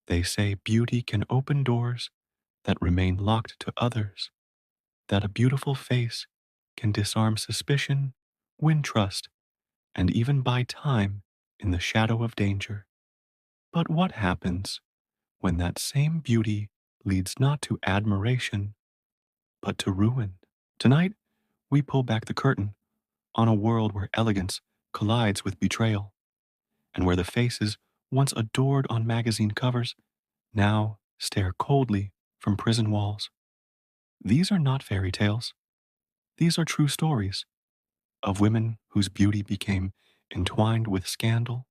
They say beauty can open doors that remain locked to others, that a beautiful face can disarm suspicion, win trust, and even buy time in the shadow of danger. But what happens when that same beauty leads not to admiration, but to ruin? Tonight, we pull back the curtain on a world where elegance collides with betrayal, and where the faces once adored on magazine covers now stare coldly from prison walls. These are not fairy tales. These are true stories of women whose beauty became entwined with scandal,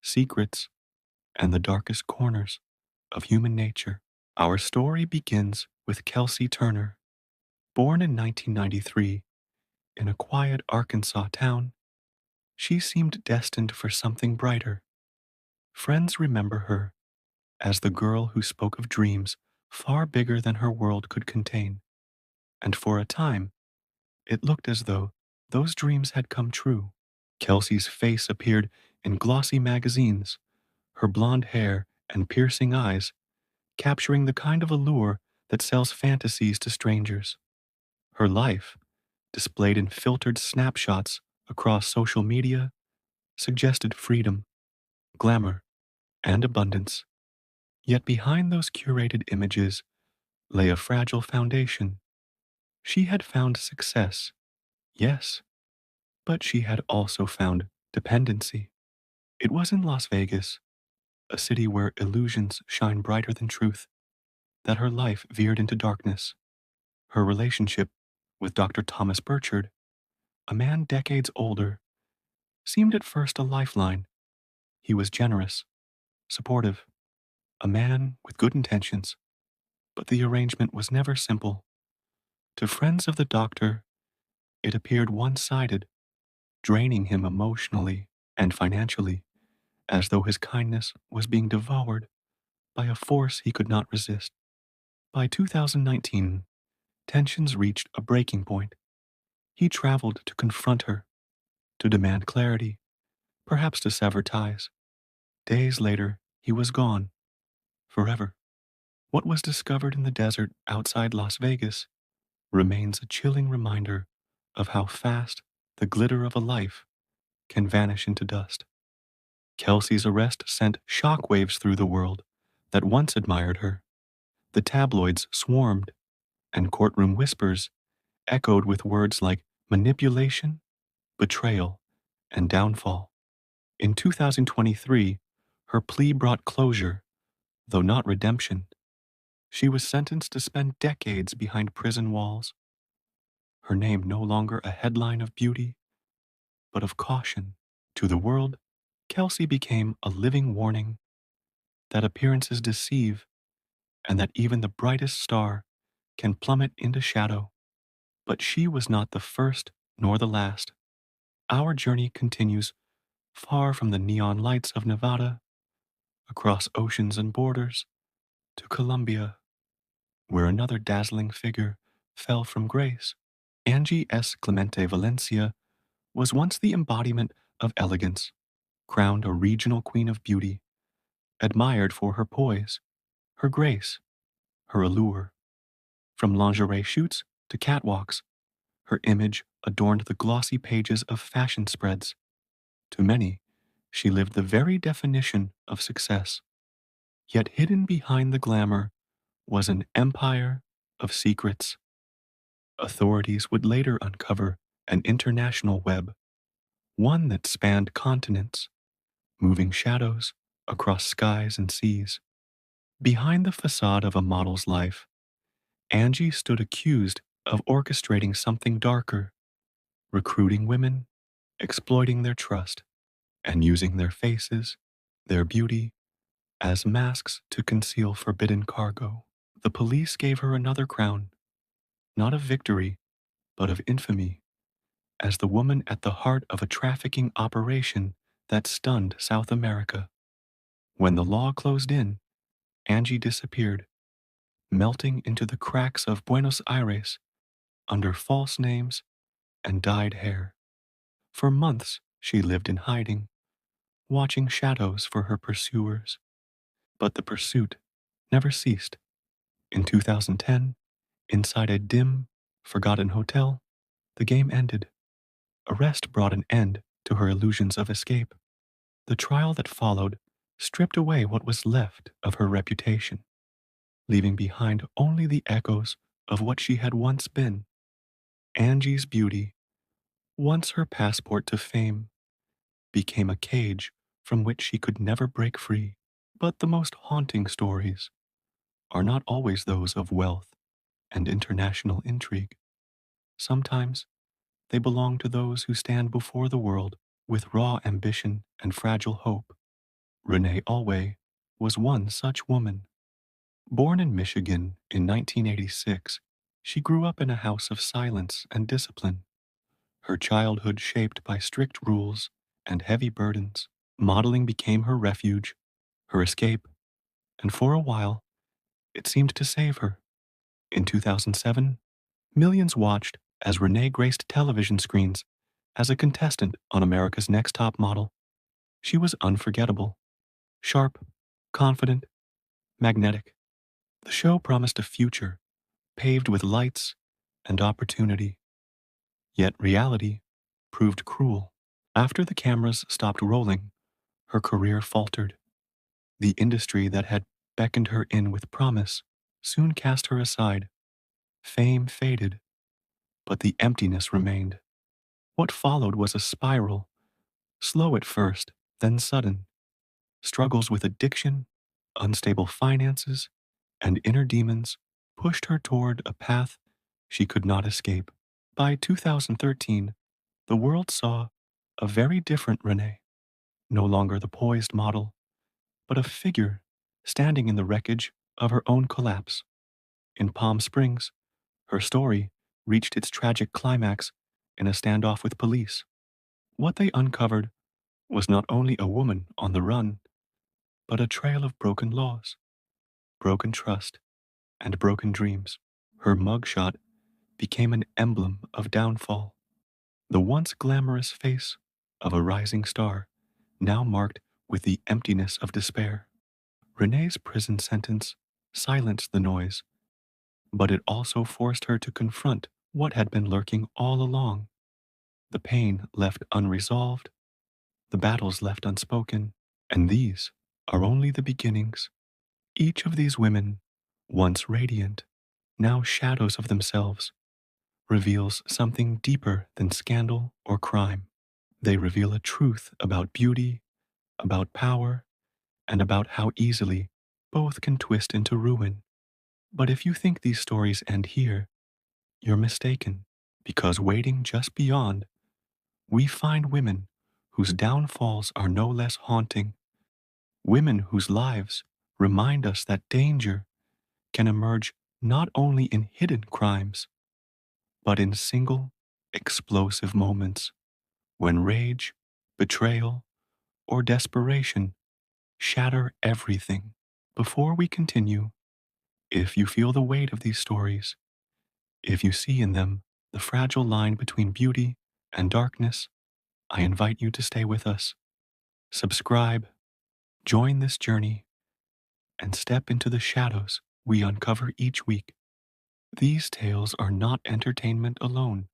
secrets, and the darkest corners of human nature. Our story begins with Kelsey Turner, born in 1993 in a quiet Arkansas town. She seemed destined for something brighter. Friends remember her as the girl who spoke of dreams far bigger than her world could contain, and for a time, it looked as though those dreams had come true. Kelsey's face appeared in glossy magazines, her blonde hair and piercing eyes capturing the kind of allure that sells fantasies to strangers. Her life, displayed in filtered snapshots across social media, suggested freedom, glamour, and abundance. Yet behind those curated images lay a fragile foundation. She had found success, yes, but she had also found dependency. It was in Las Vegas, a city where illusions shine brighter than truth, that her life veered into darkness. Her relationship with Dr. Thomas Burchard, a man decades older, seemed at first a lifeline. He was generous, supportive, a man with good intentions, but the arrangement was never simple. To friends of the doctor, it appeared one-sided, draining him emotionally and financially, as though his kindness was being devoured by a force he could not resist. By 2019, tensions reached a breaking point. He traveled to confront her, to demand clarity, perhaps to sever ties. Days later, he was gone, forever. What was discovered in the desert outside Las Vegas remains a chilling reminder of how fast the glitter of a life can vanish into dust. Kelsey's arrest sent shockwaves through the world that once admired her. The tabloids swarmed, and courtroom whispers echoed with words like manipulation, betrayal, and downfall. In 2023, her plea brought closure, though not redemption. She was sentenced to spend decades behind prison walls, her name no longer a headline of beauty, but of caution. To the world, Kelsey became a living warning that appearances deceive and that even the brightest star can plummet into shadow. But she was not the first nor the last. Our journey continues far from the neon lights of Nevada, across oceans and borders, to Colombia, where another dazzling figure fell from grace. Angie S. Clemente Valencia was once the embodiment of elegance, crowned a regional queen of beauty, admired for her poise, her grace, her allure. From lingerie shoots to catwalks, her image adorned the glossy pages of fashion spreads. To many, she lived the very definition of success. Yet hidden behind the glamour was an empire of secrets. Authorities would later uncover an international web, one that spanned continents, moving shadows across skies and seas. Behind the facade of a model's life, Angie stood accused of orchestrating something darker, recruiting women, exploiting their trust, and using their faces, their beauty, as masks to conceal forbidden cargo. The police gave her another crown, not of victory, but of infamy, as the woman at the heart of a trafficking operation that stunned South America. When the law closed in, Angie disappeared, melting into the cracks of Buenos Aires under false names and dyed hair. For months, she lived in hiding, watching shadows for her pursuers. But the pursuit never ceased. In 2010, inside a dim, forgotten hotel, the game ended. Arrest brought an end to her illusions of escape. The trial that followed stripped away what was left of her reputation, leaving behind only the echoes of what she had once been. Angie's beauty, once her passport to fame, became a cage from which she could never break free. But the most haunting stories are not always those of wealth and international intrigue. Sometimes they belong to those who stand before the world with raw ambition and fragile hope. Renee Alway was one such woman. Born in Michigan in 1986, she grew up in a house of silence and discipline, her childhood shaped by strict rules and heavy burdens. Modeling became her refuge, her escape, and for a while, it seemed to save her. In 2007, millions watched as Renee graced television screens as a contestant on America's Next Top Model. She was unforgettable, sharp, confident, magnetic. The show promised a future paved with lights and opportunity. Yet reality proved cruel. After the cameras stopped rolling, her career faltered. The industry that had beckoned her in with promise soon cast her aside. Fame faded, but the emptiness remained. What followed was a spiral, slow at first, then sudden. Struggles with addiction, unstable finances, and inner demons pushed her toward a path she could not escape. By 2013, the world saw a very different Renee, no longer the poised model, but a figure standing in the wreckage of her own collapse. In Palm Springs, her story reached its tragic climax in a standoff with police. What they uncovered was not only a woman on the run, but a trail of broken laws, broken trust, and broken dreams. Her mugshot became an emblem of downfall. The once glamorous face of a rising star, now marked with the emptiness of despair. Renee's prison sentence silenced the noise, but it also forced her to confront what had been lurking all along. The pain left unresolved, the battles left unspoken, and these are only the beginnings. Each of these women, once radiant, now shadows of themselves, reveals something deeper than scandal or crime. They reveal a truth about beauty, about power, and about how easily both can twist into ruin. But if you think these stories end here, you're mistaken, because waiting just beyond, we find women whose downfalls are no less haunting, women whose lives remind us that danger can emerge not only in hidden crimes, but in single, explosive moments when rage, betrayal, or desperation shatter everything. Before we continue, if you feel the weight of these stories, if you see in them the fragile line between beauty and darkness, I invite you to stay with us. Subscribe, join this journey, and step into the shadows we uncover each week. These tales are not entertainment alone.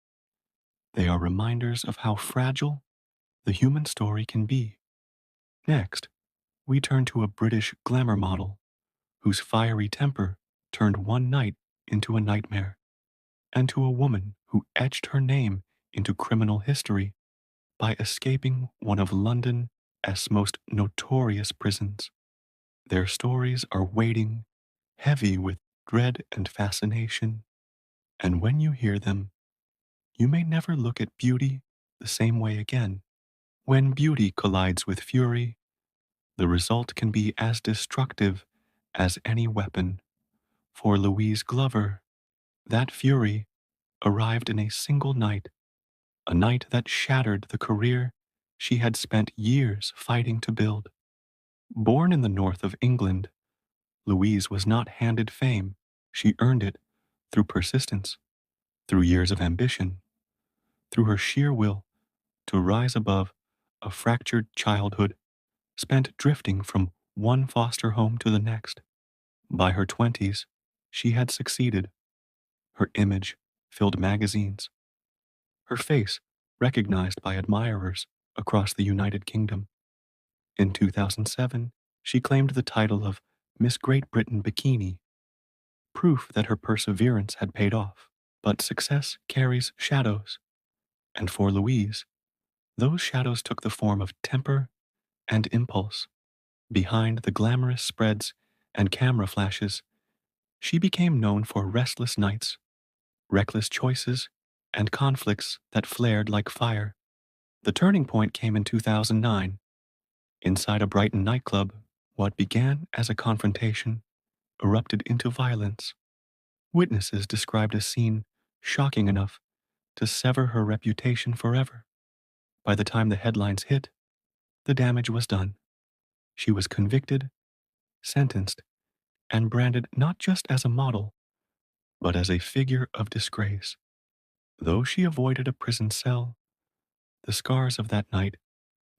They are reminders of how fragile the human story can be. Next, we turn to a British glamour model whose fiery temper turned one night into a nightmare, and to a woman who etched her name into criminal history by escaping one of London's most notorious prisons. Their stories are weighting, heavy with dread and fascination, and when you hear them, you may never look at beauty the same way again. When beauty collides with fury, the result can be as destructive as any weapon. For Louise Glover, that fury arrived in a single night, a night that shattered the career she had spent years fighting to build. Born in the north of England, Louise was not handed fame. She earned it through persistence, through years of ambition, through her sheer will to rise above a fractured childhood spent drifting from one foster home to the next. By her 20s, she had succeeded. Her image filled magazines, her face recognized by admirers across the United Kingdom. In 2007, she claimed the title of Miss Great Britain Bikini, proof that her perseverance had paid off. But success carries shadows, and for Louise, those shadows took the form of temper and impulse. Behind the glamorous spreads and camera flashes, she became known for restless nights, reckless choices, and conflicts that flared like fire. The turning point came in 2009. Inside a Brighton nightclub, what began as a confrontation erupted into violence. Witnesses described a scene shocking enough to sever her reputation forever. By the time the headlines hit, the damage was done. She was convicted, sentenced, and branded not just as a model, but as a figure of disgrace. Though she avoided a prison cell, the scars of that night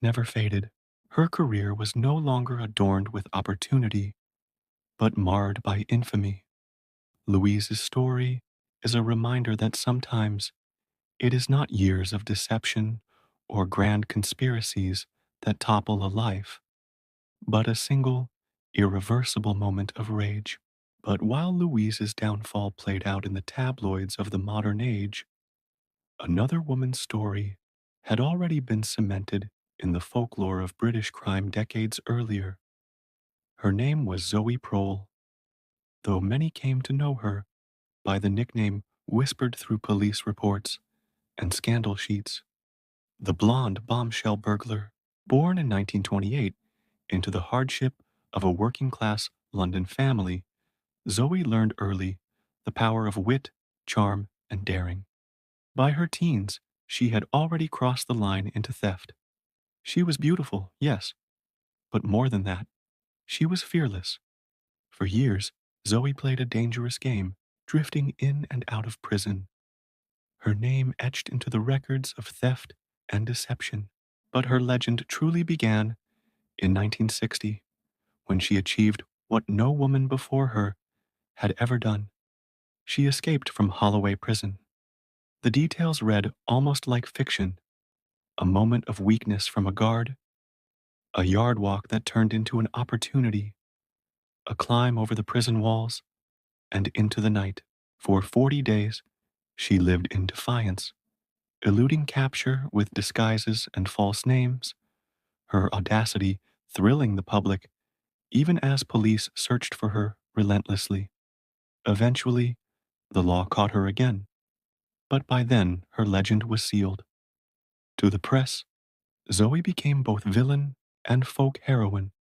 never faded. Her career was no longer adorned with opportunity, but marred by infamy. Louise's story is a reminder that sometimes it is not years of deception or grand conspiracies that topple a life, but a single, irreversible moment of rage. But while Louise's downfall played out in the tabloids of the modern age, another woman's story had already been cemented in the folklore of British crime decades earlier. Her name was Zoe Prohl, though many came to know her by the nickname whispered through police reports and scandal sheets. The blonde bombshell burglar, born in 1928 into the hardship of a working class London family, Zoe learned early the power of wit, charm, and daring. By her teens, she had already crossed the line into theft. She was beautiful, yes, but more than that, she was fearless. For years, Zoe played a dangerous game, drifting in and out of prison, her name etched into the records of theft and deception. But her legend truly began in 1960, when she achieved what no woman before her had ever done. She escaped from Holloway Prison. The details read almost like fiction: a moment of weakness from a guard, a yard walk that turned into an opportunity, a climb over the prison walls, and into the night. For 40 days, she lived in defiance, eluding capture with disguises and false names, her audacity thrilling the public even as police searched for her relentlessly. Eventually, the law caught her again, but by then her legend was sealed. To the press, Zoe became both villain and folk heroine,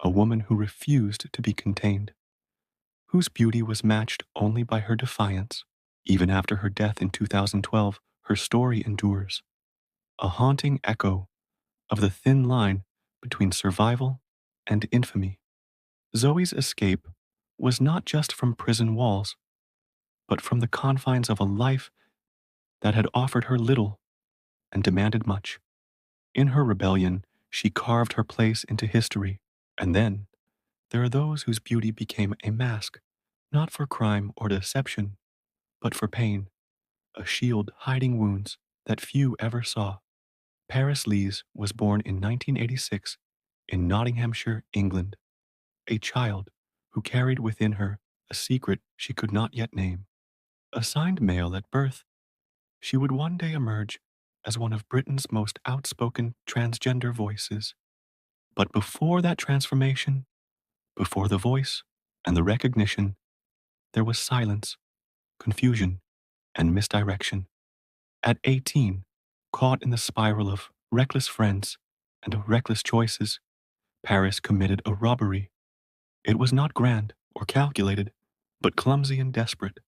a woman who refused to be contained, whose beauty was matched only by her defiance. Even after her death in 2012, her story endures, a haunting echo of the thin line between survival and infamy. Zoe's escape was not just from prison walls, but from the confines of a life that had offered her little and demanded much. In her rebellion, she carved her place into history. And then there are those whose beauty became a mask, not for crime or deception, but for pain, a shield hiding wounds that few ever saw. Paris Lees was born in 1986 in Nottinghamshire, England, a child who carried within her a secret she could not yet name. Assigned male at birth, she would one day emerge as one of Britain's most outspoken transgender voices. But before that transformation, before the voice and the recognition, there was silence, confusion, and misdirection. At 18, caught in the spiral of reckless friends and reckless choices, Paris committed a robbery. It was not grand or calculated, but clumsy and desperate,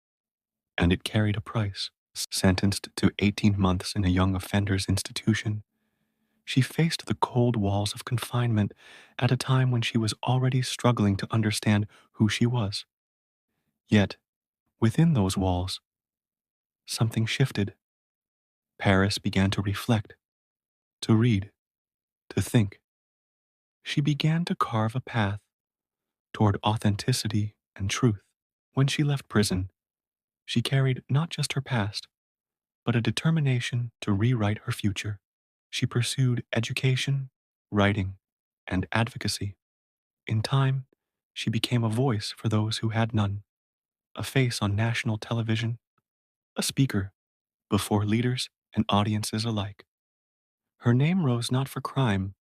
and it carried a price. Sentenced to 18 months in a young offenders institution, she faced the cold walls of confinement at a time when she was already struggling to understand who she was. Yet, within those walls, something shifted. Paris began to reflect, to read, to think. she began to carve a path toward authenticity and truth. When she left prison, she carried not just her past, but a determination to rewrite her future. She pursued education, writing, and advocacy. In time, she became a voice for those who had none, a face on national television, a speaker before leaders and audiences alike. Her name rose not for crime,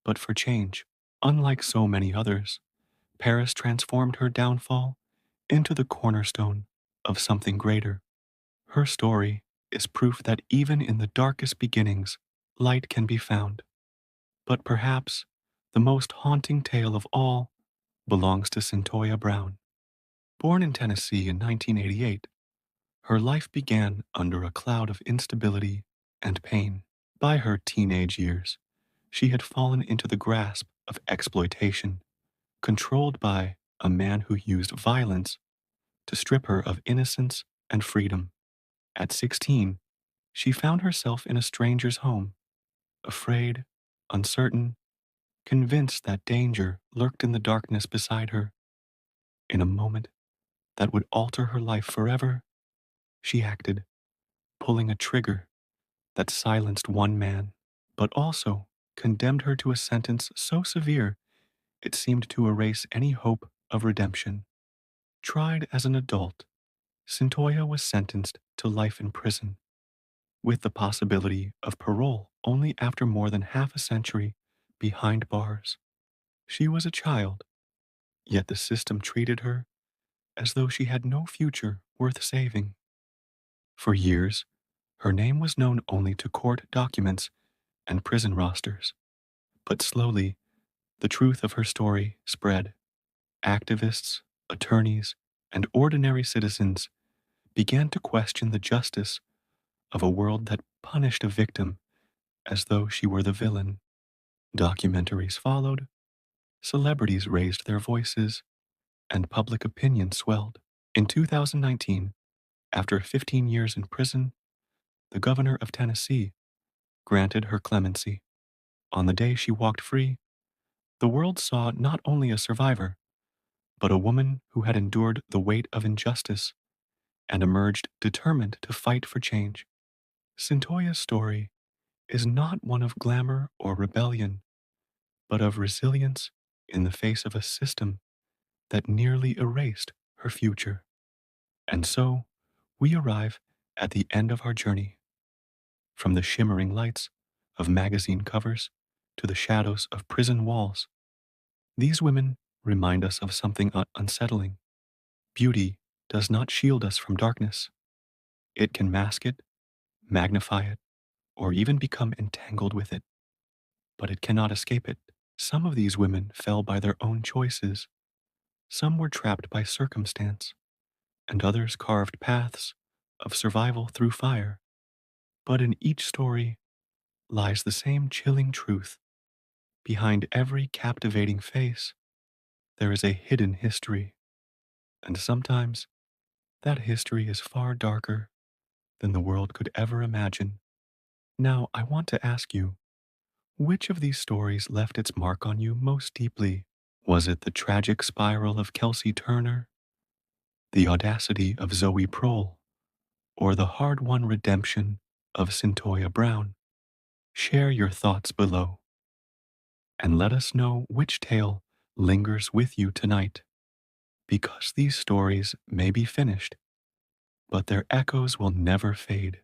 but for change. Unlike so many others, Paris transformed her downfall into the cornerstone of something greater. Her story is proof that even in the darkest beginnings, light can be found. But perhaps the most haunting tale of all belongs to Cyntoia Brown. Born in Tennessee in 1988, her life began under a cloud of instability and pain. By her teenage years, she had fallen into the grasp of exploitation, controlled by a man who used violence to strip her of innocence and freedom. At 16, she found herself in a stranger's home, afraid, uncertain, convinced that danger lurked in the darkness beside her. In a moment that would alter her life forever, she acted, pulling a trigger that silenced one man, but also condemned her to a sentence so severe it seemed to erase any hope of redemption. Tried as an adult, Cyntoia was sentenced to life in prison, with the possibility of parole only after more than half a century behind bars. She was a child, yet the system treated her as though she had no future worth saving. For years, her name was known only to court documents and prison rosters. But slowly, the truth of her story spread. Activists, attorneys, and ordinary citizens began to question the justice of a world that punished a victim as though she were the villain. Documentaries followed, celebrities raised their voices, and public opinion swelled. In 2019, after 15 years in prison, the governor of Tennessee granted her clemency. On the day she walked free, the world saw not only a survivor, but a woman who had endured the weight of injustice and emerged determined to fight for change. Cyntoia's story is not one of glamour or rebellion, but of resilience in the face of a system that nearly erased her future. And so, we arrive at the end of our journey, from the shimmering lights of magazine covers to the shadows of prison walls. These women remind us of something unsettling. Beauty does not shield us from darkness. It can mask it, magnify it, or even become entangled with it, but it cannot escape it. Some of these women fell by their own choices, some were trapped by circumstance, and others carved paths of survival through fire. But in each story lies the same chilling truth. Behind every captivating face, there is a hidden history, and sometimes that history is far darker than the world could ever imagine. Now, I want to ask you, which of these stories left its mark on you most deeply? Was it the tragic spiral of Kelsey Turner, the audacity of Zoe Prohl, or the hard-won redemption of Cyntoia Brown? Share your thoughts below, and let us know which tale lingers with you tonight, because these stories may be finished, but their echoes will never fade.